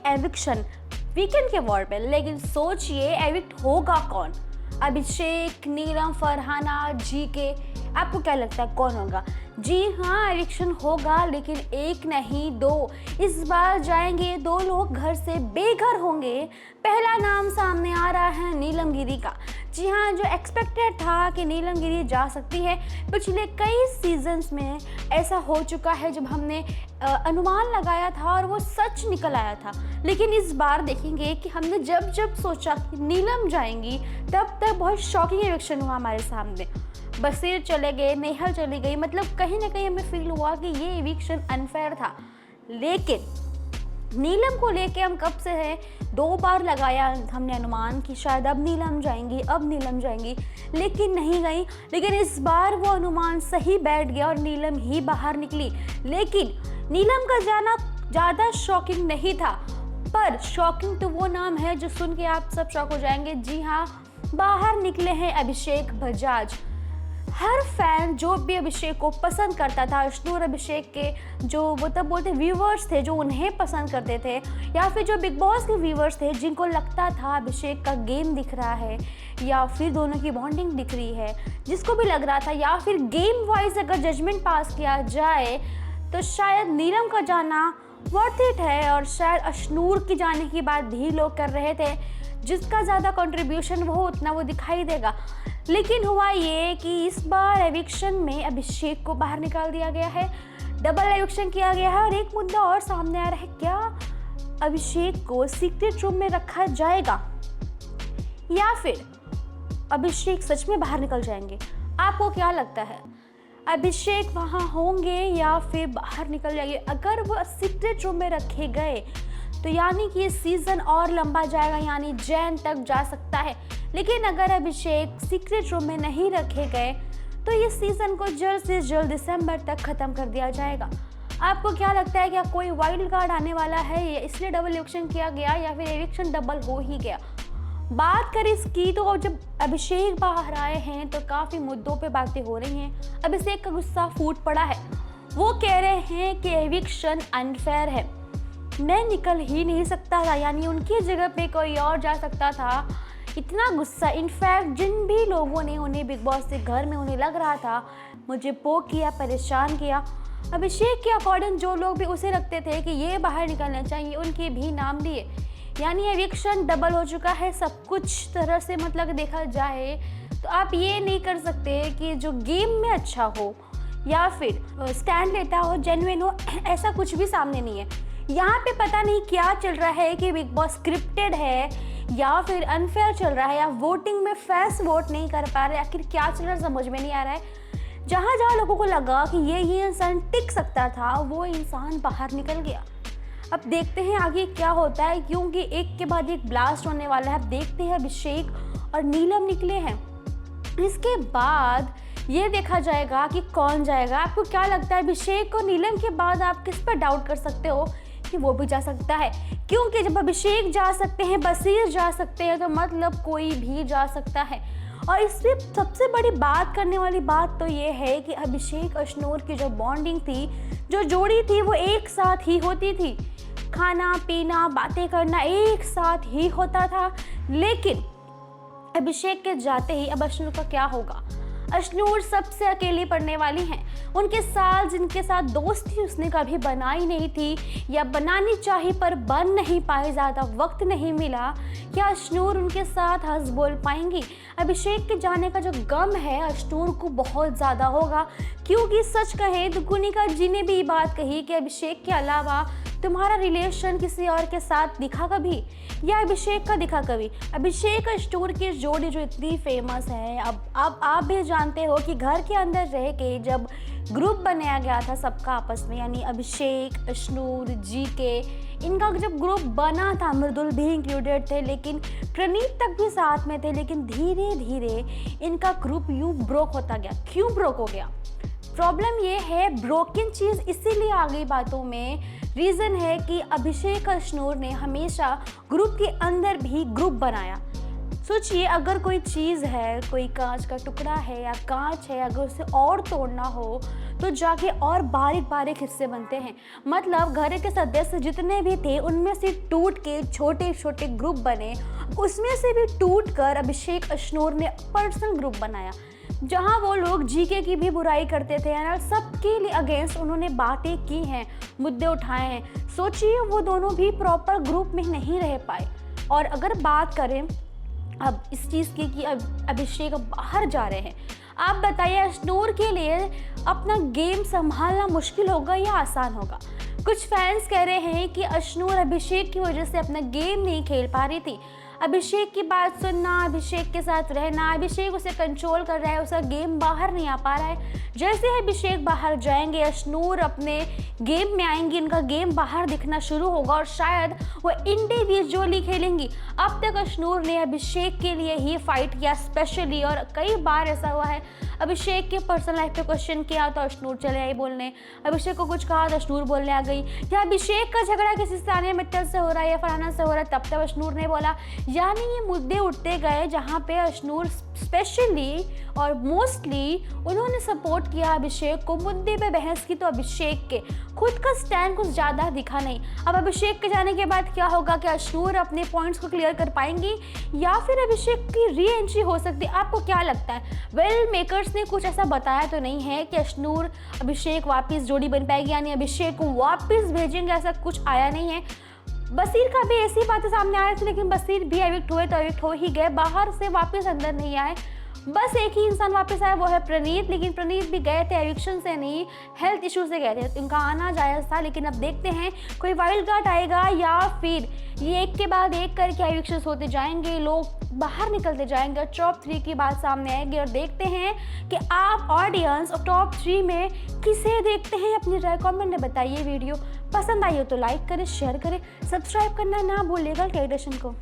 Eviction weekend के war पे, लेकिन सोचिए एविक्ट होगा कौन? अभिषेक, नीलम, फरहाना, जीके। आपको क्या लगता है कौन होगा? जी हाँ, एविक्शन होगा, लेकिन एक नहीं दो। इस बार जाएंगे दो लोग, घर से बेघर होंगे। पहला नाम सामने आ रहा है नीलम गिरी का। जी हाँ, जो एक्सपेक्टेड था कि नीलम गिरी जा सकती है, पिछले कई सीजन्स में ऐसा हो चुका है जब हमने अनुमान लगाया था और वो सच निकल आया था। लेकिन इस बार देखेंगे कि हमने जब जब सोचा कि नीलम जाएंगी, तब तक बहुत शॉकिंग एविक्शन हुआ हमारे सामने। बसीर चले गए, नेहल चली गई, मतलब कहीं ना कहीं हमें फील हुआ कि ये एविक्शन अनफेयर था। लेकिन नीलम को लेके हम कब से हैं, 2 बार लगाया हमने अनुमान कि शायद अब नीलम जाएंगी, अब नीलम जाएंगी, लेकिन नहीं गई। लेकिन इस बार वो अनुमान सही बैठ गया और नीलम ही बाहर निकली। लेकिन नीलम का जाना ज़्यादा शॉकिंग नहीं था, पर शॉकिंग तो वो नाम है जो सुन के आप सब शॉक हो जाएंगे। जी हाँ, बाहर निकले हैं अभिषेक बजाज। हर फैन जो भी अभिषेक को पसंद करता था, अश्नूर अभिषेक के जो वो तब बोलते व्यूवर्स थे जो उन्हें पसंद करते थे, या फिर जो बिग बॉस के व्यूवर्स थे जिनको लगता था अभिषेक का गेम दिख रहा है या फिर दोनों की बॉन्डिंग दिख रही है, जिसको भी लग रहा था, या फिर गेम वाइज अगर जजमेंट पास किया जाए तो शायद नीलम का जाना वर्थ इट है, और शायद अश्नूर की जाने की बात भी लोग कर रहे थे। जिसका ज़्यादा कंट्रीब्यूशन वो उतना वो दिखाई देगा। लेकिन हुआ ये कि इस बार एविक्शन में अभिषेक को बाहर निकाल दिया गया है, डबल एविक्शन किया गया है। और एक मुद्दा और सामने आ रहा है, क्या अभिषेक को सीक्रेट रूम में रखा जाएगा या फिर अभिषेक सच में बाहर निकल जाएंगे? आपको क्या लगता है, अभिषेक वहाँ होंगे या फिर बाहर निकल जाएंगे? अगर वो सीक्रेट रूम में रखे गए तो यानी कि ये सीज़न और लंबा जाएगा, यानी जैन तक जा सकता है। लेकिन अगर अभिषेक सीक्रेट रूम में नहीं रखे गए तो ये सीज़न को जल्द से जल्द दिसंबर तक ख़त्म कर दिया जाएगा। आपको क्या लगता है, क्या कोई वाइल्ड कार्ड आने वाला है, या इसलिए डबल एविक्शन किया गया, या फिर एविक्शन डबल हो ही गया? बात करें इसकी तो जब अभिषेक बाहर आए हैं तो काफ़ी मुद्दों पे बातें हो रही हैं। अभिषेक का गुस्सा फूट पड़ा है, वो कह रहे हैं कि एविक्शन अनफेयर है, मैं निकल ही नहीं सकता था, यानी उनकी जगह पे कोई और जा सकता था। इतना गुस्सा, इनफैक्ट जिन भी लोगों ने उन्हें बिग बॉस से घर में उन्हें लग रहा था मुझे पोक किया, परेशान किया, अभिषेक के अकॉर्डिंग जो लोग भी उसे रखते थे कि ये बाहर निकलना चाहिए, उनके भी नाम लिए। यानी एविक्शन डबल हो चुका है सब कुछ तरह से। मतलब देखा जाए तो आप ये नहीं कर सकते कि जो गेम में अच्छा हो या फिर स्टैंड लेता हो, जेन्युइन हो, ऐसा कुछ भी सामने नहीं है। यहाँ पे पता नहीं क्या चल रहा है कि बिग बॉस स्क्रिप्टेड है या फिर अनफेयर चल रहा है, या वोटिंग में फेस वोट नहीं कर पा रहे, आखिर क्या चल रहा है समझ में नहीं आ रहा है। जहाँ जहाँ लोगों को लगा कि ये इंसान टिक सकता था, वो इंसान बाहर निकल गया। अब देखते हैं आगे क्या होता है, क्योंकि एक के बाद एक ब्लास्ट होने वाला है। अब देखते हैं, अभिषेक और नीलम निकले हैं, इसके बाद ये देखा जाएगा कि कौन जाएगा। आपको क्या लगता है, अभिषेक और नीलम के बाद आप किस पर डाउट कर सकते हो कि वो भी जा सकता है? क्योंकि जब अभिषेक जा सकते हैं, बसीर जा सकते हैं, तो मतलब कोई भी जा सकता है। और इसमें सबसे बड़ी बात करने वाली बात तो ये है कि अभिषेक अश्नूर की जो बॉन्डिंग थी, जो जोड़ी थी, वो एक साथ ही होती थी, खाना पीना बातें करना एक साथ ही होता था। लेकिन अभिषेक के जाते ही अब अश्नूर का क्या होगा? अश्नूर सबसे अकेली पड़ने वाली हैं। उनके साथ जिनके साथ दोस्ती उसने कभी बनाई नहीं थी, या बनानी चाहिए पर बन नहीं पाई, ज़्यादा वक्त नहीं मिला, क्या अश्नूर उनके साथ हंस बोल पाएंगी? अभिषेक के जाने का जो गम है अश्नूर को बहुत ज़्यादा होगा, क्योंकि सच कहें तो गुनिका जी ने भी बात कही कि अभिषेक के अलावा तुम्हारा रिलेशन किसी और के साथ दिखा कभी, या अभिषेक का दिखा कभी? अभिषेक अश्नूर की जोड़ी जो इतनी फेमस है, अब आप भी जानते हो कि घर के अंदर रह के जब ग्रुप बनाया गया था सबका आपस में, यानी अभिषेक, अश्नूर, जीके, इनका जब ग्रुप बना था, मृदुल भी इंक्लूडेड थे, लेकिन प्रणीत तक भी साथ में थे, लेकिन धीरे धीरे इनका ग्रुप यूँ ब्रोक होता गया। क्यों ब्रोक हो गया? प्रॉब्लम ये है, ब्रोकन चीज़ इसीलिए आ गई बातों में, रीज़न है कि अभिषेक अश्नूर ने हमेशा ग्रुप के अंदर भी ग्रुप बनाया। सोचिए अगर कोई चीज़ है, कोई कांच का टुकड़ा है या कांच है, अगर उसे और तोड़ना हो तो जाके और बारीक बारीक हिस्से बनते हैं। मतलब घर के सदस्य जितने भी थे उनमें से टूट के छोटे छोटे ग्रुप बने, उसमें से भी टूट कर अभिषेक अशनोर ने पर्सनल ग्रुप बनाया जहां वो लोग जीके की भी बुराई करते थे और सबके लिए अगेंस्ट उन्होंने बातें की हैं, मुद्दे उठाए हैं। सोचिए वो दोनों भी प्रॉपर ग्रुप में नहीं रह पाए। और अगर बात करें अब इस चीज़ की कि अब अभिषेक अब बाहर जा रहे हैं, आप बताइए अशनोर के लिए अपना गेम संभालना मुश्किल होगा या आसान होगा? कुछ फैंस कह रहे हैं कि अशनोर अभिषेक की वजह से अपना गेम नहीं खेल पा रही थी। अभिषेक की बात सुनना, अभिषेक के साथ रहना, अभिषेक उसे कंट्रोल कर रहा है, उसका गेम बाहर नहीं आ पा रहा है। जैसे ही अभिषेक बाहर जाएंगे, अशनोर अपने गेम में आएंगी, इनका गेम बाहर दिखना शुरू होगा और शायद वो इंडिविजुअली खेलेंगी। अब तक अशनोर ने अभिषेक के लिए ही फाइट किया स्पेशली, और कई बार ऐसा हुआ है अभिषेक के पर्सनल लाइफ पे क्वेश्चन किया तो अशनोर चले आई बोलने, अभिषेक को कुछ कहा तो अशनोर बोलने आ गई, या अभिषेक का झगड़ा किसी सानिया मित्तल से हो रहा है या फरहाना से हो रहा है तब तक अशनोर ने बोला। यानी ये मुद्दे उठते गए जहाँ पे अशनोर स्पेशली और मोस्टली उन्होंने सपोर्ट किया अभिषेक को। मुद्दे पे बहस की तो अभिषेक के खुद का स्टैंड कुछ ज़्यादा दिखा नहीं। अब अभिषेक के जाने के बाद क्या होगा कि अशनोर अपने पॉइंट्स को क्लियर कर पाएंगी या फिर अभिषेक की री एंट्री हो सकती है? आपको क्या लगता है? वेल मेकर्स ने कुछ ऐसा बताया तो नहीं है कि अशनोर अभिषेक वापस जोड़ी बन पाएगी, यानी अभिषेक को वापस भेजेंगे, ऐसा कुछ आया नहीं है। बसीर का भी ऐसी बातें सामने आ रही थी, लेकिन बसीर भी एविक्ट हुए तो एविक्ट हो ही गए, बाहर से वापस अंदर नहीं आए। बस एक ही इंसान वापस आया, वो है प्रणीत, लेकिन प्रणीत भी गए थे एविक्शन से नहीं, हेल्थ इशू से गए थे, उनका आना जायज़ था। लेकिन अब देखते हैं कोई वाइल्ड कार्ड आएगा या फिर ये एक के बाद एक करके एविक्शन होते जाएंगे, लोग बाहर निकलते जाएंगे, टॉप 3 की बात सामने आएगी। और देखते हैं कि आप ऑडियंस और टॉप 3 में किसे देखते हैं, अपनी राय कमेंट में बताइए। वीडियो पसंद आई हो तो लाइक करें, शेयर करें, सब्सक्राइब करना ना भूलिएगा टेलीविजन को।